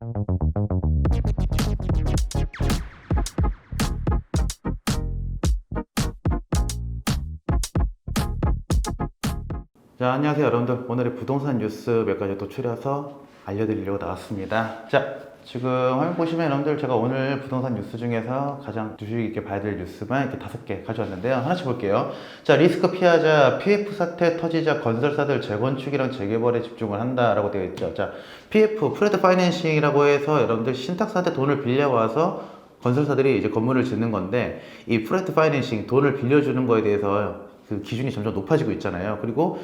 자, 안녕하세요 여러분들. 오늘의 부동산 뉴스 몇 가지 또 추려서 알려드리려고 나왔습니다. 자, 지금 화면 보시면 여러분들 제가 오늘 부동산 뉴스 중에서 가장 주식 있게 봐야 될 뉴스만 이렇게 5개 가져왔는데요. 하나씩 볼게요. 자, 리스크 피하자, PF 사태 터지자 건설사들 재건축이랑 재개발에 집중을 한다라고 되어 있죠. 자, PF, 프레드 파이낸싱이라고 해서 여러분들 신탁사한테 돈을 빌려와서 건설사들이 이제 건물을 짓는 건데, 이 프레드 파이낸싱, 돈을 빌려주는 거에 대해서 그 기준이 점점 높아지고 있잖아요. 그리고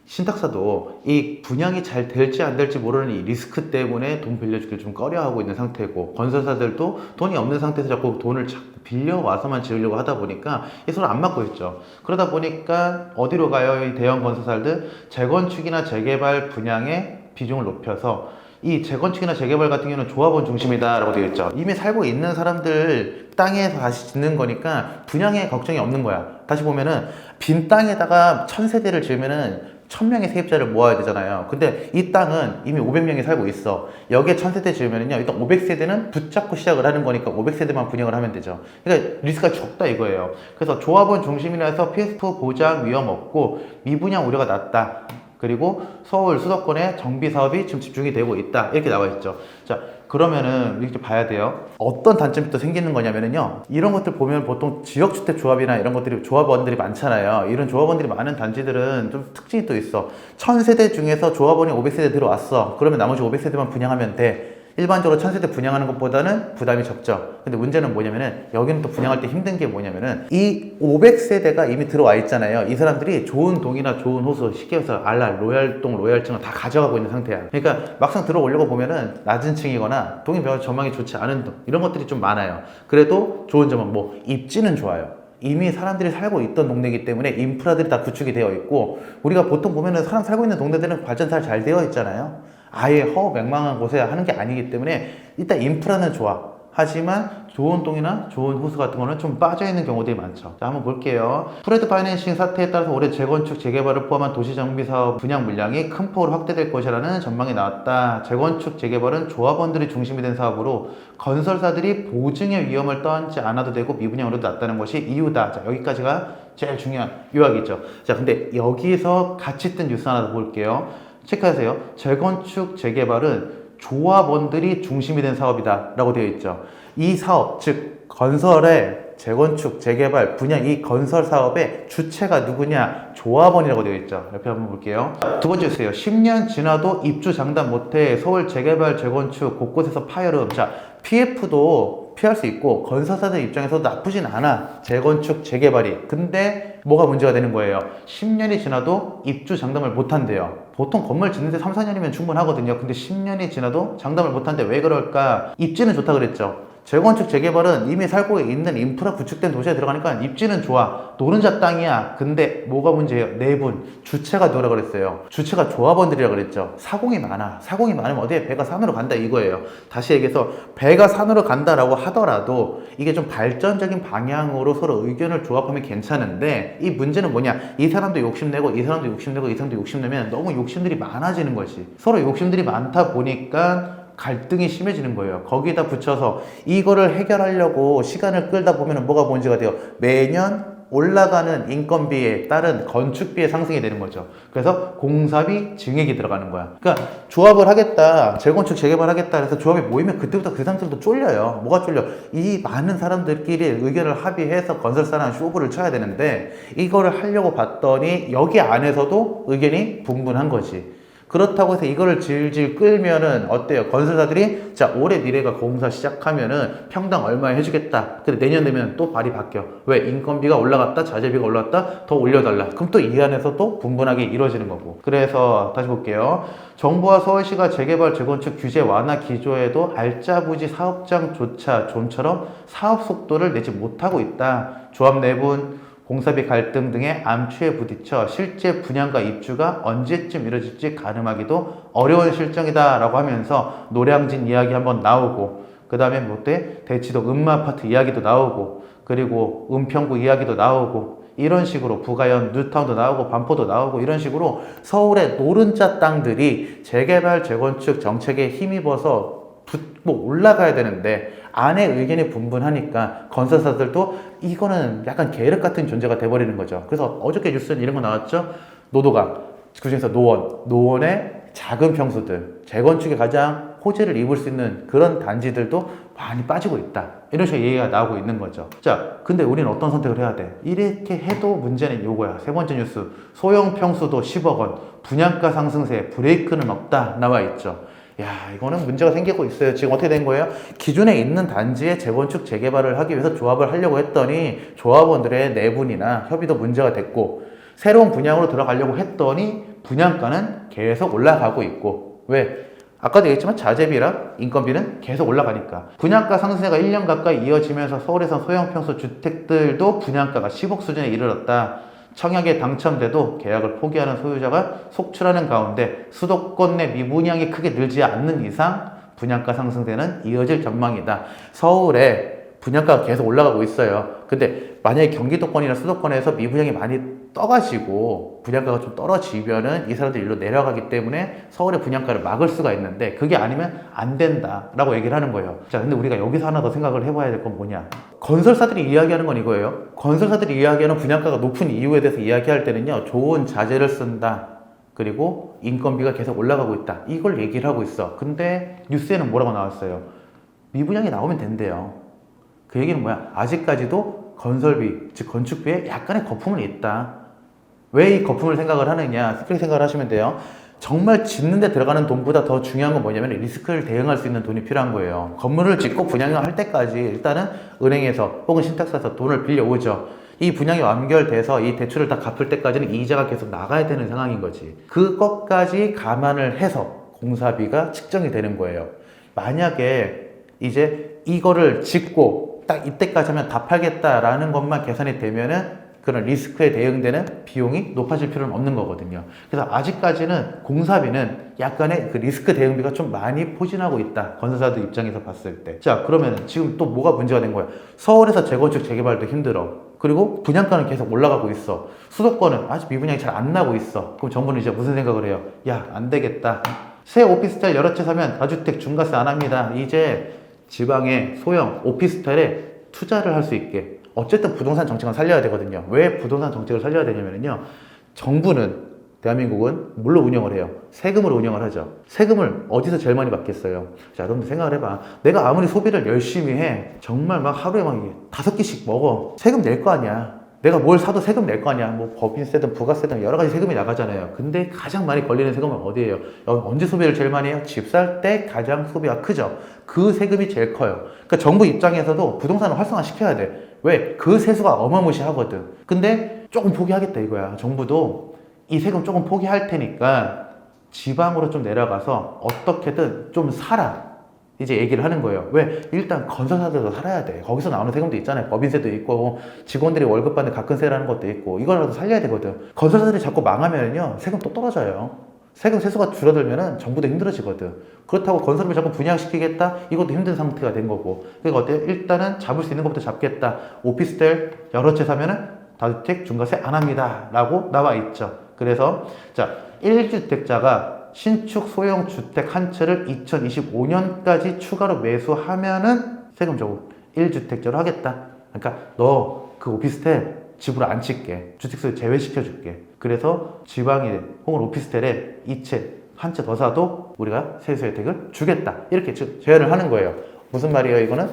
신탁사도 이 분양이 잘 될지 안 될지 모르는 이 리스크 때문에 돈 빌려주기를 좀 꺼려하고 있는 상태고, 건설사들도 돈이 없는 상태에서 자꾸 돈을 빌려와서만 지으려고 하다 보니까 이 서로 안 맞고 있죠. 그러다 보니까 어디로 가요? 이 대형 건설사들 재건축이나 재개발 분양의 비중을 높여서, 이 재건축이나 재개발 같은 경우는 조합원 중심이다라고 되어 있죠. 이미 살고 있는 사람들 땅에서 다시 짓는 거니까 분양에 걱정이 없는 거야. 다시 보면은 빈 땅에다가 1000세대를 지으면은 1000명의 세입자를 모아야 되잖아요. 근데 이 땅은 이미 500명이 살고 있어. 여기에 1000세대 지으면은요, 일단 500세대는 붙잡고 시작을 하는 거니까 500세대만 분양을 하면 되죠. 그러니까 리스크가 적다 이거예요. 그래서 조합원 중심이라서 PF 보장 위험 없고 미분양 우려가 낮다. 그리고 서울 수도권에 정비 사업이 지금 집중이 되고 있다, 이렇게 나와 있죠. 자, 그러면은 이렇게 봐야 돼요. 어떤 단점이 또 생기는 거냐면은요, 이런 것들 보면 보통 지역주택조합이나 이런 것들이 조합원들이 많잖아요. 이런 조합원들이 많은 단지들은 좀 특징이 또 있어. 1000세대 중에서 조합원이 500세대 들어왔어. 그러면 나머지 500세대만 분양하면 돼. 일반적으로 1000세대 분양하는 것보다는 부담이 적죠. 근데 문제는 뭐냐면은, 여기는 또 분양할 때 힘든 게 뭐냐면은, 이 500세대가 이미 들어와 있잖아요. 이 사람들이 좋은 동이나 좋은 호수, 쉽게 해서 알라, 로얄동, 로얄층을 다 가져가고 있는 상태야. 그러니까 막상 들어오려고 보면은 낮은 층이거나 동이 별로 전망이 좋지 않은 동, 이런 것들이 좀 많아요. 그래도 좋은 점은 뭐 입지는 좋아요. 이미 사람들이 살고 있던 동네이기 때문에 인프라들이 다 구축이 되어 있고, 우리가 보통 보면은 사람 살고 있는 동네들은 발전잘 잘 되어 있잖아요. 아예 허망한 곳에 하는 게 아니기 때문에 일단 인프라는 좋아. 하지만 좋은 동이나 좋은 호수 같은 거는 좀 빠져있는 경우들이 많죠. 자, 한번 볼게요. 프레드 파이낸싱 사태에 따라서 올해 재건축, 재개발을 포함한 도시정비사업 분양 물량이 큰 폭으로 확대될 것이라는 전망이 나왔다. 재건축, 재개발은 조합원들이 중심이 된 사업으로 건설사들이 보증의 위험을 떠안지 않아도 되고 미분양으로도 낮다는 것이 이유다. 자, 여기까지가 제일 중요한 요약이죠. 자, 근데 여기서 같이 뜬 뉴스 하나 더 볼게요. 체크하세요. 재건축, 재개발은 조합원들이 중심이 된 사업이다 라고 되어 있죠. 이 사업, 즉 건설의 재건축, 재개발, 분양, 이 건설 사업의 주체가 누구냐? 조합원이라고 되어 있죠. 옆에 한번 볼게요. 두 번째 주세요. 10년 지나도 입주 장담 못해 서울 재개발, 재건축 곳곳에서 파열음. 자, PF도 피할 수 있고 건설사들 입장에서도 나쁘진 않아, 재건축, 재개발이. 근데 뭐가 문제가 되는 거예요? 10년이 지나도 입주 장담을 못한대요. 보통 건물 짓는데 3, 4년이면 충분하거든요. 근데 10년이 지나도 장담을 못한대. 왜 그럴까? 입지는 좋다 그랬죠. 재건축, 재개발은 이미 살고 있는 인프라 구축된 도시에 들어가니까 입지는 좋아. 노른자 땅이야. 근데 뭐가 문제예요? 내분. 주체가 누구라 그랬어요? 주체가 조합원들이라 그랬죠. 사공이 많아. 사공이 많으면 어디에 배가 산으로 간다 이거예요. 다시 얘기해서 배가 산으로 간다라고 하더라도 이게 좀 발전적인 방향으로 서로 의견을 조합하면 괜찮은데, 이 문제는 뭐냐? 이 사람도 욕심내고 이 사람도 욕심내고 이 사람도 욕심내면 너무 욕심들이 많아지는 거지. 서로 욕심들이 많다 보니까 갈등이 심해지는 거예요. 거기다 붙여서 이거를 해결하려고 시간을 끌다 보면 뭐가 문제가 돼요? 매년 올라가는 인건비에 따른 건축비의 상승이 되는 거죠. 그래서 공사비 증액이 들어가는 거야. 그러니까 조합을 하겠다, 재건축 재개발 하겠다 그래서 조합이 모이면 그때부터 그 사람들도 쫄려요. 뭐가 쫄려? 이 많은 사람들끼리 의견을 합의해서 건설사랑 쇼부를 쳐야 되는데, 이거를 하려고 봤더니 여기 안에서도 의견이 분분한 거지. 그렇다고 해서 이거를 질질 끌면은 어때요? 건설사들이 자, 올해 니네가 공사 시작하면은 평당 얼마에 해주겠다. 근데 내년 되면 또 발이 바뀌어. 왜? 인건비가 올라갔다, 자재비가 올라갔다, 더 올려달라. 그럼 또 이 안에서 또 분분하게 이루어지는 거고. 그래서 다시 볼게요. 정부와 서울시가 재개발, 재건축 규제 완화 기조에도 알짜부지 사업장조차 좀처럼 사업 속도를 내지 못하고 있다. 조합 내분, 공사비 갈등 등의 암초에 부딪혀 실제 분양과 입주가 언제쯤 이루어질지 가늠하기도 어려운 실정이다 라고 하면서 노량진 이야기 한번 나오고, 그 다음에 뭐때 대치동 음마아파트 이야기도 나오고, 그리고 은평구 이야기도 나오고, 이런 식으로 부가현 뉴타운도 나오고 반포도 나오고, 이런 식으로 서울의 노른자 땅들이 재개발 재건축 정책에 힘입어서 붙고 올라가야 되는데 안에 의견이 분분하니까 건설사들도 이거는 약간 계륵 같은 존재가 돼버리는 거죠. 그래서 어저께 뉴스는 이런 거 나왔죠. 노도강, 그중에서 노원의 작은 평수들, 재건축에 가장 호재를 입을 수 있는 그런 단지들도 많이 빠지고 있다, 이런 식의 얘기가 나오고 있는 거죠. 자, 근데 우리는 어떤 선택을 해야 돼? 이렇게 해도 문제는 요거야. 세 번째 뉴스, 소형 평수도 10억 원, 분양가 상승세 브레이크는 없다 나와 있죠. 야, 이거는 문제가 생기고 있어요. 지금 어떻게 된 거예요? 기존에 있는 단지의 재건축 재개발을 하기 위해서 조합을 하려고 했더니 조합원들의 내분이나 협의도 문제가 됐고, 새로운 분양으로 들어가려고 했더니 분양가는 계속 올라가고 있고, 왜? 아까도 얘기했지만 자재비랑 인건비는 계속 올라가니까 분양가 상승세가 1년 가까이 이어지면서 서울에서 소형 평수 주택들도 분양가가 10억 수준에 이르렀다. 청약에 당첨돼도 계약을 포기하는 소유자가 속출하는 가운데 수도권 내 미분양이 크게 늘지 않는 이상 분양가 상승세는 이어질 전망이다. 서울에 분양가가 계속 올라가고 있어요. 근데 만약에 경기도권이나 수도권에서 미분양이 많이 떠가지고 분양가가 좀 떨어지면은 이 사람들이 일로 내려가기 때문에 서울의 분양가를 막을 수가 있는데, 그게 아니면 안 된다라고 얘기를 하는 거예요. 자, 근데 우리가 여기서 하나 더 생각을 해봐야 될 건 뭐냐? 건설사들이 이야기하는 건 이거예요. 건설사들이 이야기하는 분양가가 높은 이유에 대해서 이야기할 때는요, 좋은 자재를 쓴다, 그리고 인건비가 계속 올라가고 있다, 이걸 얘기를 하고 있어. 근데 뉴스에는 뭐라고 나왔어요? 미분양이 나오면 된대요. 그 얘기는 뭐야? 아직까지도 건설비, 즉 건축비에 약간의 거품은 있다. 왜 이 거품을 생각을 하느냐? 그렇게 생각을 하시면 돼요. 정말 짓는 데 들어가는 돈보다 더 중요한 건 뭐냐면 리스크를 대응할 수 있는 돈이 필요한 거예요. 건물을 짓고 분양을 할 때까지 일단은 은행에서 혹은 신탁사에서 돈을 빌려오죠. 이 분양이 완결돼서 이 대출을 다 갚을 때까지는 이자가 계속 나가야 되는 상황인 거지. 그것까지 감안을 해서 공사비가 측정이 되는 거예요. 만약에 이제 이거를 짓고 딱 이때까지 하면 다 팔겠다라는 것만 계산이 되면은 그런 리스크에 대응되는 비용이 높아질 필요는 없는 거거든요. 그래서 아직까지는 공사비는 약간의 그 리스크 대응비가 좀 많이 포진하고 있다, 건설사들 입장에서 봤을 때. 자, 그러면 지금 또 뭐가 문제가 된 거야? 서울에서 재건축 재개발도 힘들어. 그리고 분양가는 계속 올라가고 있어. 수도권은 아직 미분양이 잘 안 나고 있어. 그럼 정부는 이제 무슨 생각을 해요? 야, 안 되겠다. 새 오피스텔 여러 채 사면 다주택 중과세 안 합니다. 이제 지방의 소형 오피스텔에 투자를 할 수 있게, 어쨌든 부동산 정책은 살려야 되거든요. 왜 부동산 정책을 살려야 되냐면요, 정부는, 대한민국은 뭘로 운영을 해요? 세금으로 운영을 하죠. 세금을 어디서 제일 많이 받겠어요? 자, 여러분들 생각을 해봐. 내가 아무리 소비를 열심히 해, 정말 막 하루에 막 5끼씩 먹어, 세금 낼 거 아니야. 내가 뭘 사도 세금 낼 거 아니야. 뭐 법인세든 부가세든 여러 가지 세금이 나가잖아요. 근데 가장 많이 걸리는 세금은 어디예요? 언제 소비를 제일 많이 해요? 집 살 때 가장 소비가 크죠. 그 세금이 제일 커요. 그러니까 정부 입장에서도 부동산을 활성화시켜야 돼. 왜? 그 세수가 어마무시하거든. 근데 조금 포기하겠다 이거야. 정부도 이 세금 조금 포기할 테니까 지방으로 좀 내려가서 어떻게든 좀 살아, 이제 얘기를 하는 거예요. 왜? 일단 건설사들도 살아야 돼. 거기서 나오는 세금도 있잖아요. 법인세도 있고 직원들이 월급 받는 가끔세라는 것도 있고, 이거라도 살려야 되거든. 건설사들이 자꾸 망하면요, 세금 또 떨어져요. 세금 세수가 줄어들면은 정부도 힘들어지거든. 그렇다고 건설업을 자꾸 분양시키겠다? 이것도 힘든 상태가 된 거고. 그러니까 어때요? 일단은 잡을 수 있는 것부터 잡겠다. 오피스텔 여러 채 사면은 다주택 중과세 안 합니다 라고 나와 있죠. 그래서 자, 1주택자가 신축 소형 주택 한 채를 2025년까지 추가로 매수하면은 세금 적응 1주택자로 하겠다. 그러니까 너 그 오피스텔 집으로 안 칠게, 주택수 제외시켜 줄게. 그래서 지방에 혹은 오피스텔에 이 채 한 채 더 사도 우리가 세수 혜택을 주겠다, 이렇게 제안을 하는 거예요. 무슨 말이에요? 이거는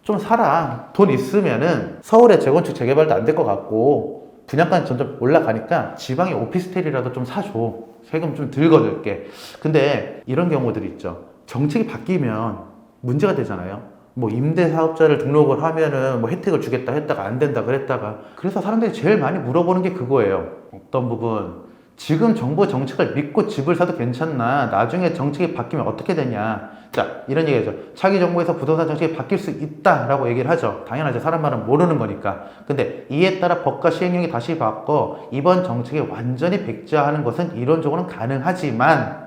좀 사라. 돈 있으면은 서울의 재건축 재개발도 안 될 것 같고 분양가는 점점 올라가니까 지방의 오피스텔이라도 좀 사줘. 세금 좀 덜 거둘게. 근데 이런 경우들이 있죠. 정책이 바뀌면 문제가 되잖아요. 뭐 임대사업자를 등록을 하면은 뭐 혜택을 주겠다 했다가 안 된다 그랬다가. 그래서 사람들이 제일 많이 물어보는 게 그거예요. 어떤 부분, 지금 정부 정책을 믿고 집을 사도 괜찮나? 나중에 정책이 바뀌면 어떻게 되냐? 자, 이런 얘기죠. 차기 정부에서 부동산 정책이 바뀔 수 있다라고 얘기를 하죠. 당연하죠. 사람 말은 모르는 거니까. 근데 이에 따라 법과 시행령이 다시 바꿔 이번 정책에 완전히 백지화하는 것은 이론적으로는 가능하지만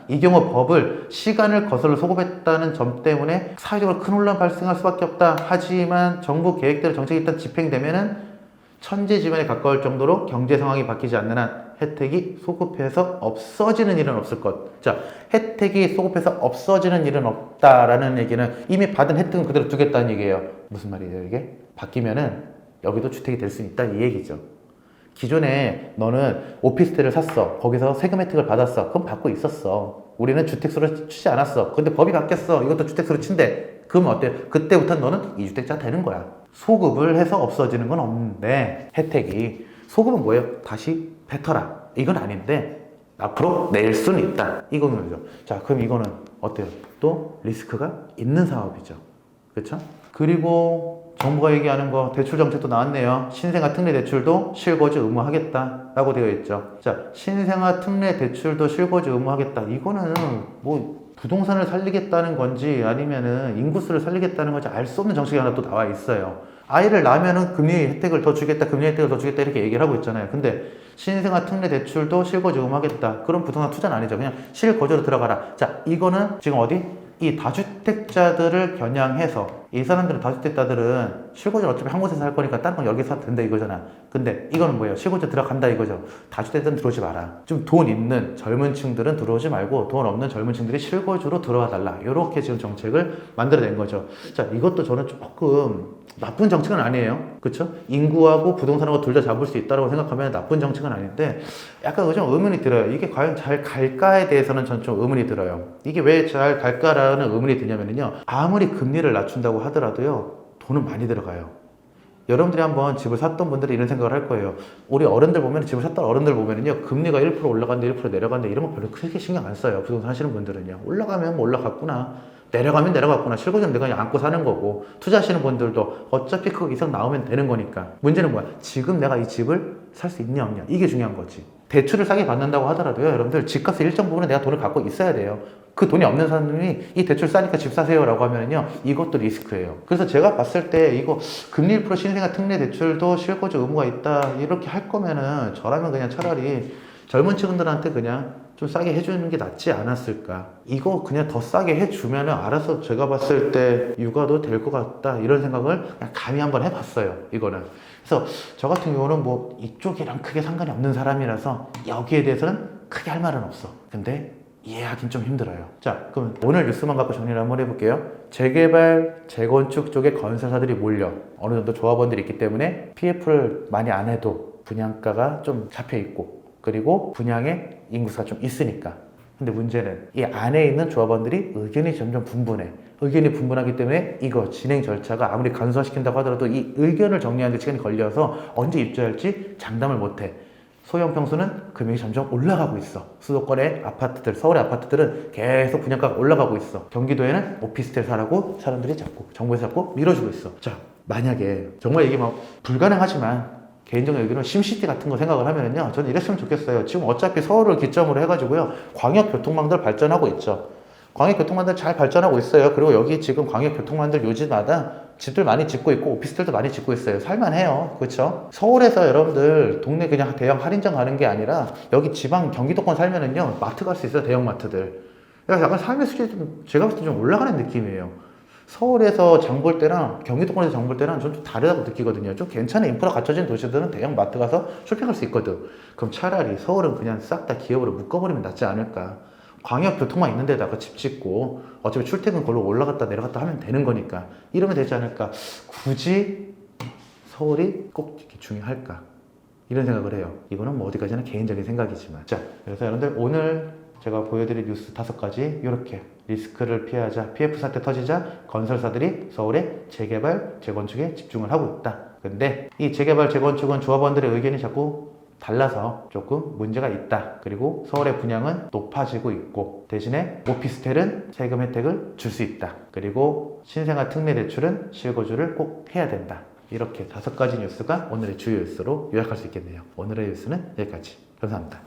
이 경우 법을 시간을 거슬러 소급했다는 점 때문에 사회적으로 큰 혼란 발생할 수밖에 없다. 하지만 정부 계획대로 정책이 일단 집행되면은 천지지변에 가까울 정도로 경제 상황이 바뀌지 않는 한 혜택이 소급해서 없어지는 일은 없을 것. 자, 혜택이 소급해서 없어지는 일은 없다라는 얘기는 이미 받은 혜택은 그대로 두겠다는 얘기예요. 무슨 말이에요, 이게? 바뀌면은 여기도 주택이 될 수 있다 이 얘기죠. 기존에 너는 오피스텔을 샀어. 거기서 세금 혜택을 받았어. 그럼 받고 있었어. 우리는 주택수로 치지 않았어. 근데 법이 바뀌었어. 이것도 주택수로 친대. 그럼 어때? 그때부터 너는 2주택자 되는 거야. 소급을 해서 없어지는 건 없는데 혜택이 소급은 뭐예요? 다시 뱉어라. 이건 아닌데 앞으로 낼 수는 있다. 이건 거죠. 자, 그럼 이거는 어때요? 또 리스크가 있는 사업이죠. 그렇죠? 그리고 정부가 얘기하는 거 대출 정책도 나왔네요. 신생아 특례 대출도 실거주 의무하겠다라고 되어 있죠. 자, 신생아 특례 대출도 실거주 의무하겠다. 이거는 뭐 부동산을 살리겠다는 건지 아니면은 인구수를 살리겠다는 건지 알 수 없는 정책이 하나 또 나와 있어요. 아이를 낳으면은 금리 혜택을 더 주겠다, 금리 혜택을 더 주겠다 이렇게 얘기를 하고 있잖아요. 근데 신생아 특례 대출도 실거주 의무하겠다. 그럼 부동산 투자는 아니죠. 그냥 실거주로 들어가라. 자, 이거는 지금 어디? 이 다주택자들을 겨냥해서 이 사람들은 다주택자들은 실거주를 어차피 한 곳에서 할 거니까 다른 건 여기서 사도 된다 이거잖아. 근데 이거는 뭐예요? 실거주 들어간다 이거죠. 다주택자들은 들어오지 마라. 좀 돈 있는 젊은 층들은 들어오지 말고 돈 없는 젊은 층들이 실거주로 들어와 달라. 이렇게 지금 정책을 만들어낸 거죠. 자, 이것도 저는 조금 나쁜 정책은 아니에요. 그렇죠? 인구하고 부동산하고 둘 다 잡을 수 있다고 생각하면 나쁜 정책은 아닌데 약간 좀 의문이 들어요. 이게 과연 잘 갈까에 대해서는 전 좀 의문이 들어요. 이게 왜 잘 갈까라는 의문이 드냐면요. 아무리 금리를 낮춘다고 하더라도요. 돈은 많이 들어가요. 여러분들이 한번 집을 샀던 분들이 이런 생각을 할 거예요. 우리 어른들 보면 집을 샀던 어른들 보면은요. 금리가 1% 올라간다 1% 내려간다 이런 거 별로 크게 신경 안 써요. 부동산 하시는 분들은요. 올라가면 뭐 올라갔구나. 내려가면 내려갔구나. 실거주는 내가 그냥 안고 사는 거고 투자하시는 분들도 어차피 그거 이상 나오면 되는 거니까. 문제는 뭐야? 지금 내가 이 집을 살 수 있냐 없냐 이게 중요한 거지. 대출을 싸게 받는다고 하더라도요. 여러분들 집값의 일정 부분은 내가 돈을 갖고 있어야 돼요. 그 돈이 없는 사람이 이 대출 싸니까 집 사세요 라고 하면요 이것도 리스크예요. 그래서 제가 봤을 때 이거 금리 1% 신생아 특례 대출도 실거주 의무가 있다 이렇게 할 거면은 저라면 그냥 차라리 젊은 층들한테 그냥 좀 싸게 해주는 게 낫지 않았을까. 이거 그냥 더 싸게 해주면은 알아서 제가 봤을 때 육아도 될 것 같다 이런 생각을 그냥 감히 한번 해봤어요. 이거는. 그래서 저 같은 경우는 뭐 이쪽이랑 크게 상관이 없는 사람이라서 여기에 대해서는 크게 할 말은 없어. 근데 이해하긴 좀 힘들어요. 자, 그럼 오늘 뉴스만 갖고 정리를 한번 해볼게요. 재개발, 재건축 쪽에 건설사들이 몰려 어느 정도 조합원들이 있기 때문에 PF를 많이 안 해도 분양가가 좀 잡혀 있고 그리고 분양의 인구수가 좀 있으니까. 근데 문제는 이 안에 있는 조합원들이 의견이 점점 분분해. 의견이 분분하기 때문에 이거 진행 절차가 아무리 간소화시킨다고 하더라도 이 의견을 정리하는 데 시간이 걸려서 언제 입주할지 장담을 못해. 소형 평수는 금액이 점점 올라가고 있어. 수도권의 아파트들, 서울의 아파트들은 계속 분양가가 올라가고 있어. 경기도에는 오피스텔 사라고 사람들이 자꾸 정부에서 자꾸 밀어주고 있어. 자, 만약에 정말 이게 막 불가능하지만 개인적인 의견은 심시티 같은 거 생각을 하면은요, 저는 이랬으면 좋겠어요. 지금 어차피 서울을 기점으로 해가지고요, 광역교통망들 발전하고 있죠. 광역교통망들 잘 발전하고 있어요. 그리고 여기 지금 광역교통망들 요지마다 집들 많이 짓고 있고 오피스텔도 많이 짓고 있어요. 살만해요. 그렇죠? 서울에서 여러분들 동네 그냥 대형 할인점 가는 게 아니라 여기 지방 경기도권 살면은요, 마트 갈 수 있어요. 대형 마트들. 그래서 약간 삶의 수준이 좀 제가 봤을 때 좀 올라가는 느낌이에요. 서울에서 장 볼 때랑 경기도권에서 장 볼 때랑 좀 다르다고 느끼거든요. 좀 괜찮은 인프라 갖춰진 도시들은 대형 마트 가서 쇼핑할 수 있거든. 그럼 차라리 서울은 그냥 싹 다 기업으로 묶어버리면 낫지 않을까. 광역교통망 있는 데다가 집 짓고 어차피 출퇴근 걸로 올라갔다 내려갔다 하면 되는 거니까 이러면 되지 않을까. 굳이 서울이 꼭 이렇게 중요할까 이런 생각을 해요. 이거는 뭐 어디까지나 개인적인 생각이지만. 자, 그래서 여러분들 오늘 제가 보여드릴 뉴스 5가지 이렇게 리스크를 피하자, PF 사태 터지자 건설사들이 서울의 재개발, 재건축에 집중을 하고 있다. 근데 이 재개발, 재건축은 조합원들의 의견이 자꾸 달라서 조금 문제가 있다. 그리고 서울의 분양은 높아지고 있고 대신에 오피스텔은 세금 혜택을 줄 수 있다. 그리고 신생아 특례 대출은 실거주를 꼭 해야 된다. 이렇게 5가지 뉴스가 오늘의 주요 뉴스로 요약할 수 있겠네요. 오늘의 뉴스는 여기까지. 감사합니다.